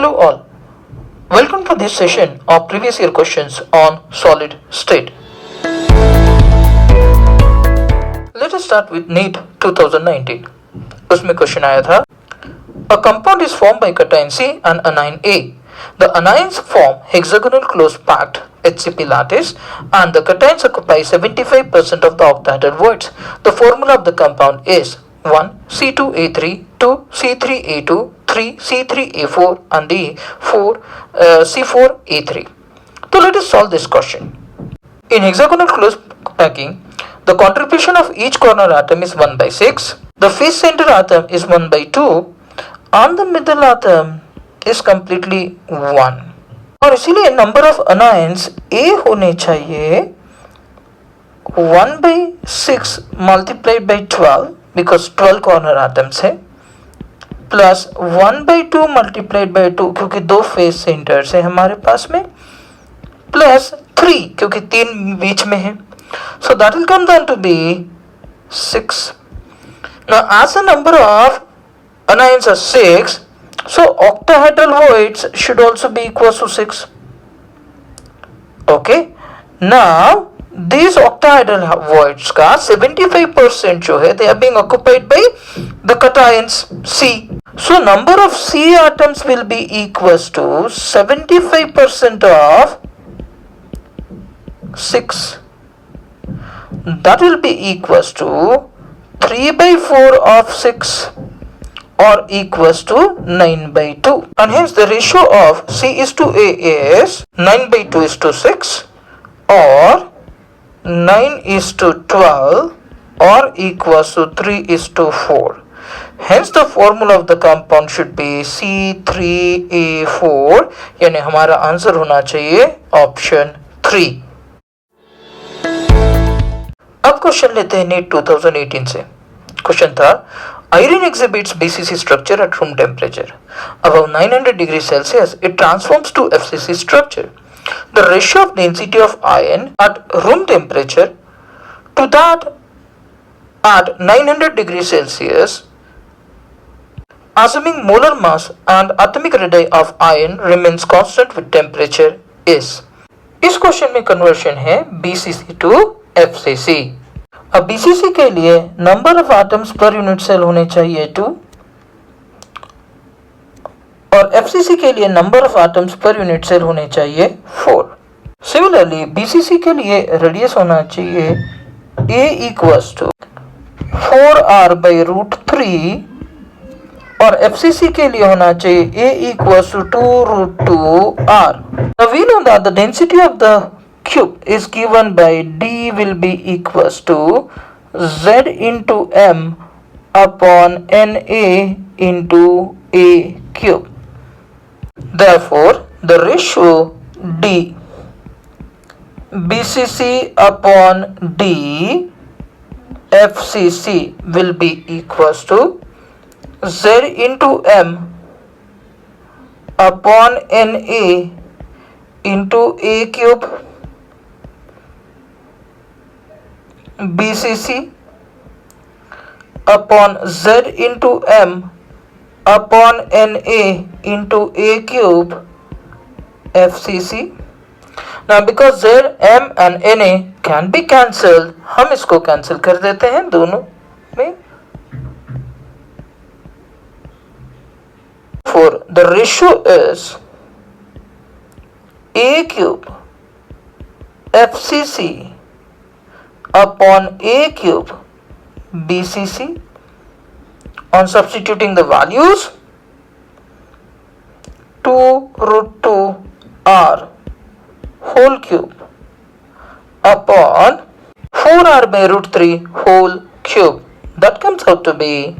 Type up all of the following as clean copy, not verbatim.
Hello all. Welcome to this session of previous year questions on solid state. Let us start with NEET 2019. उसमें question आया था A compound is formed by cation C and anion A. The anions form hexagonal close packed HCP lattice and the cations occupy 75% of the octahedral voids. The formula of the compound is 1 C2A3, 2 C3A2, 3 C3A4 and the 4 C4A3. So let us solve this question. In hexagonal close packing, the contribution of each corner atom is 1 by 6. The face center atom is 1 by 2 and the middle atom is completely 1. और इसीलिए number of anions ए होने चाहिए 1 by 6 multiplied by 12 because 12 corner atoms है plus 1 by 2 multiplied by 2 क्योंकि दो face centres है हमारे पास में प्लस 3 क्योंकि 3 बीच में है so that will come down to be 6. Now as the number of anions are 6, so octahedral voids should also be equal to 6. Okay, now these octahedral voids का 75% जो है they are being occupied by the cations C. So number of C atoms will be equals to 75% of 6. That will be equals to 3 by 4 of 6 or equals to 9 by 2. And hence the ratio of C is to A is 9 by 2 is to 6 or 9 is to 12 or equals to 3 is to 4. Hence the formula of the compound should be C3A4 यानी हमारा answer होना चाहिए option 3. अब question लेते हैं NEET 2018 से. Question था Iron exhibits BCC structure at room temperature. Above 900 degrees Celsius, it transforms to FCC structure. The ratio of density of iron at room temperature to that at 900 degrees Celsius, assuming molar mass and atomic radii of iron remains constant with temperature is. इस question में conversion है BCC to FCC. अब BCC के लिए number of atoms per unit cell होने चाहिए 2 और FCC के लिए number of atoms per unit cell होने चाहिए 4. सिमिलरली BCC के लिए रेडियस होना चाहिए A equals to 4r by root 3 और FCC के लिए होना चाहिए A equals to 2 root 2r. Now we know that the density of the cube is given by D will be equals to Z into M upon NA into A cube. Therefore, the ratio D BCC upon D FCC will be equals to Z into M upon NA into A cube BCC upon Z into M upon NA into A cube FCC. Now because Z, M and NA can be cancelled, हम इसको cancel कर देते हैं दोनों में. For the ratio is A cube FCC upon A cube BCC. On substituting the values 2 root 2 r whole cube upon 4r by root 3 whole cube, that comes out to be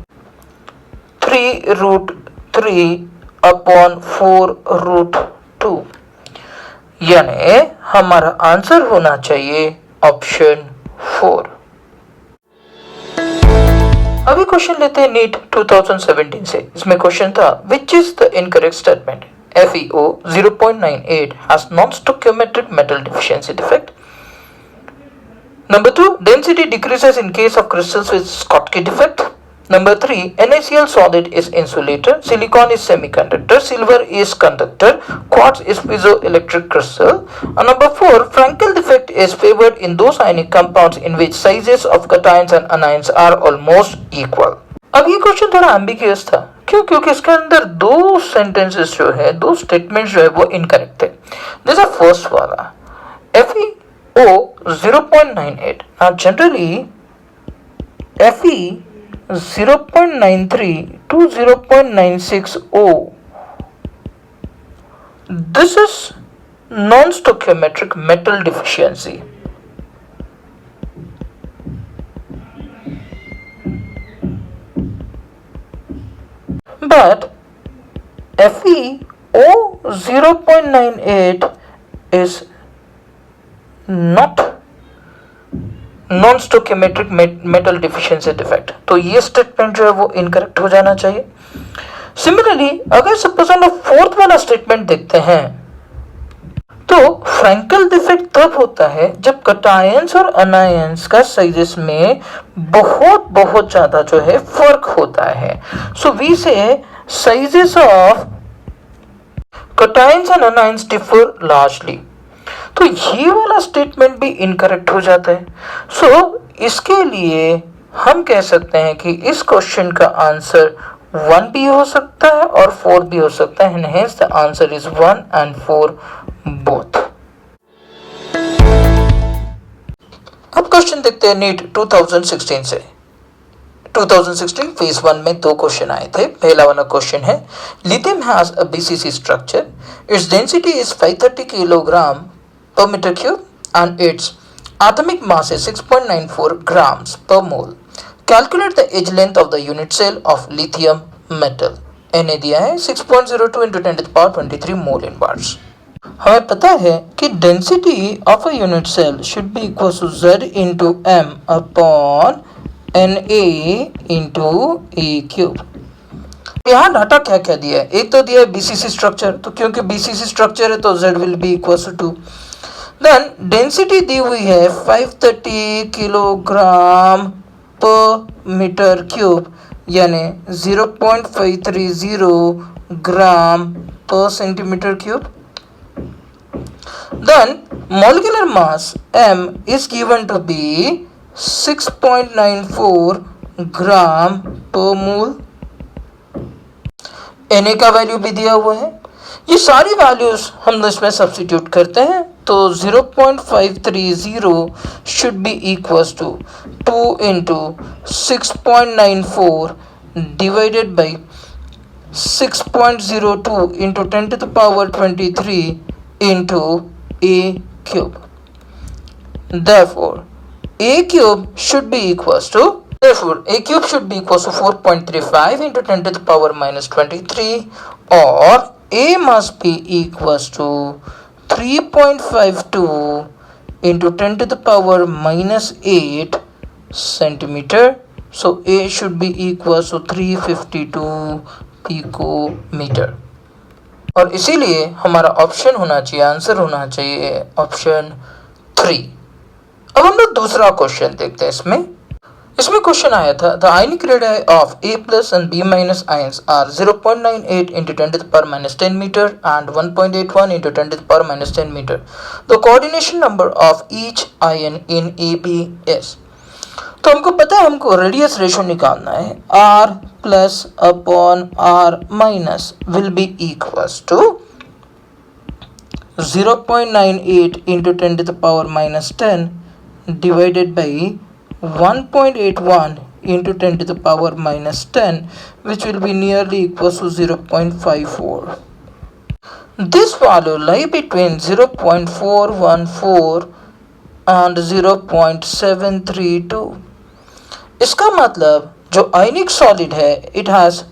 3 root 3 upon 4 root 2. यानी हमारा answer होना चाहिए option 4. अभी question लेते हैं NEET 2017 से. इसमें question था which is the incorrect statement. FeO 0.98 has non-stoichiometric metal deficiency defect. Number 2, density decreases in case of crystals with Schottky defect. Number 3, NaCl solid is insulator, silicon is semiconductor, silver is conductor, quartz is piezoelectric crystal. And number 4, Frankel defect is favored in those ionic compounds in which sizes of cations and anions are almost equal. अब ये question थोड़ा ambiguous था, क्यों? क्योंकि इसके अंदर दो sentences जो है, दो स्टेटमेंट्स जो है वो इनकरेक्ट थे. जैसा फर्स्ट वाला FeO 0.98. Now generally Fe 0.93 to 0.96O. This is non-stoichiometric metal deficiency. But FeO 0.98 is not non stoichiometric metal deficiency defect. तो ये स्टेटमेंट जो है वो इनकरेक्ट हो जाना चाहिए. सिमिलरली अगर सपोज हम फोर्थ वाला स्टेटमेंट देखते हैं तो फ्रैंकल डिफेक्ट तब होता है जब कटायंस और अनायंस का साइजेस में बहुत ज्यादा जो है फर्क होता है. सो वी से sizes of cations and anions differ largely. तो ये वाला स्टेटमेंट भी इनकरेक्ट हो जाता है. सो इसके लिए हम कह सकते हैं कि इस क्वेश्चन का आंसर 1 भी हो सकता है और 4 भी हो सकता है. Hence the answer is 1 and 4 both. अब क्वेश्चन देखते हैं नीट 2016 से. 2016 फेज 1 में 2 क्वेश्चन आए थे. पहला वाला क्वेश्चन है lithium has a BCC structure, its density is 530 kilogram per meter cube and its atomic mass is 6.94 grams per mole. Calculate the edge length of the unit cell of lithium metal. Na दिया है 6.02 into 10 to the power 23 mole in bars. हमें पता है कि density of a unit cell should be equal to Z into M upon Na into A cube. यहाँ data क्या क्या दिया है? एक तो दिया है BCC स्ट्रक्चर, तो क्योंकि BCC स्ट्रक्चर है तो Z will be equal to 2. Then density दी हुई है 530 किलोग्राम पर मीटर क्यूब यानी 0.530 ग्राम पर centimetre cube. Then molecular mass M is given to be 6.94 gram पर मोल. Na का वैल्यू भी दिया हुआ है. ये सारी वैल्यूज हम इसमें सब्स्टिट्यूट करते हैं तो 0.530 should be equals to 2 into 6.94 divided by 6.02 into 10 to the power 23 into A cube. Therefore, A cube should be equals to 4.35 into 10 to the power minus 23, or A must be equals to 3.52 into 10 to the power minus 8 centimeter. So A should be equals to 352 picometer. और इसीलिए हमारा option होना चाहिए, answer होना चाहिए option 3. अब हम लोग दूसरा क्वेश्चन देखते हैं. इसमें क्वेश्चन आया था the ionic radii of A plus and B minus ions are 0.98 into 10 to the power minus 10 meter and 1.81 into 10 to the power minus 10 meter. The coordination number of each ion in AB is. तो हमको पता है हमको radius ratio निकालना है. R plus upon R minus will be equals to 0.98 into 10 to the power minus 10 divided by 1.81 into 10 to the power minus 10, which will be nearly equal to 0.54. This value lie between 0.414 and 0.732. इसका मतलब जो आयनिक solid है it has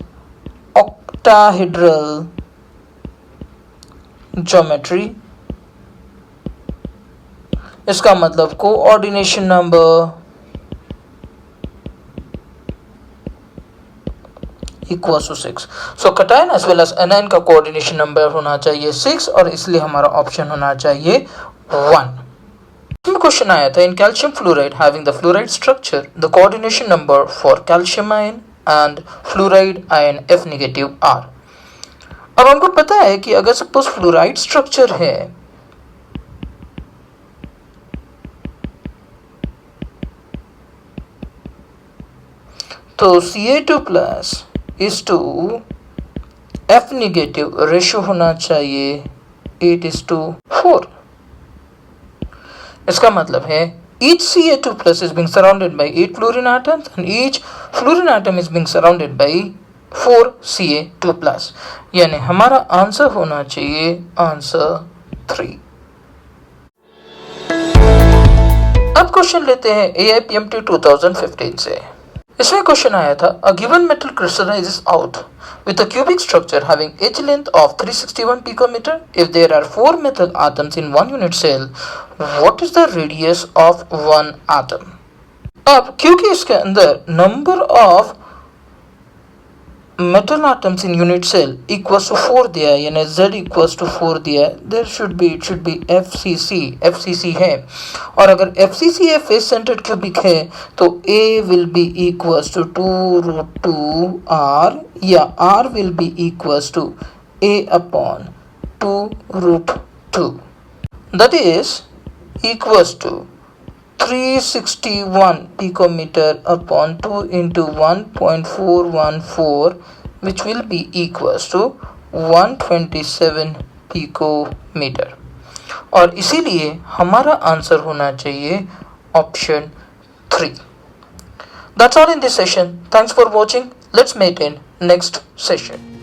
octahedral geometry. इसका मतलब coordination number equals to 6. So cation as well as anion का coordination number होना चाहिए 6 और इसलिए हमारा ऑप्शन होना चाहिए 1. इसमें क्वेश्चन आया था in calcium fluoride having the fluoride structure the coordination number for calcium ion and fluoride ion F negative R. अब हमको पता है कि अगर सपोज फ्लोराइड स्ट्रक्चर है तो Ca2 plus is to F negative ratio होना चाहिए 8:4. इसका मतलब है each Ca2 plus is being surrounded by 8 fluorine atoms and each fluorine atom is being surrounded by 4 Ca2 plus. यानी हमारा आंसर होना चाहिए आंसर 3. अब क्वेश्चन लेते हैं AIPMT 2015 से. इसमें क्वेश्चन आया था a given metal crystallizes out with a cubic structure having edge length of 361 picometer. If there are 4 metal atoms in one unit cell, what is the radius of one atom? अब क्योंकि इसके अंदर number of metal atoms in unit cell equals to 4 दिया है, यानी Z equals to 4 दिया है, there should be FCC है, और अगर FCC है face centered cubic है तो A will be equals to 2√2 R या R will be equals to A upon 2√2, that is equals to 361 picometer upon 2 into 1.414, which will be equals to 127 picometer. और इसीलिए हमारा आंसर होना चाहिए option 3. That's all in this session. Thanks for watching. Let's meet in next session.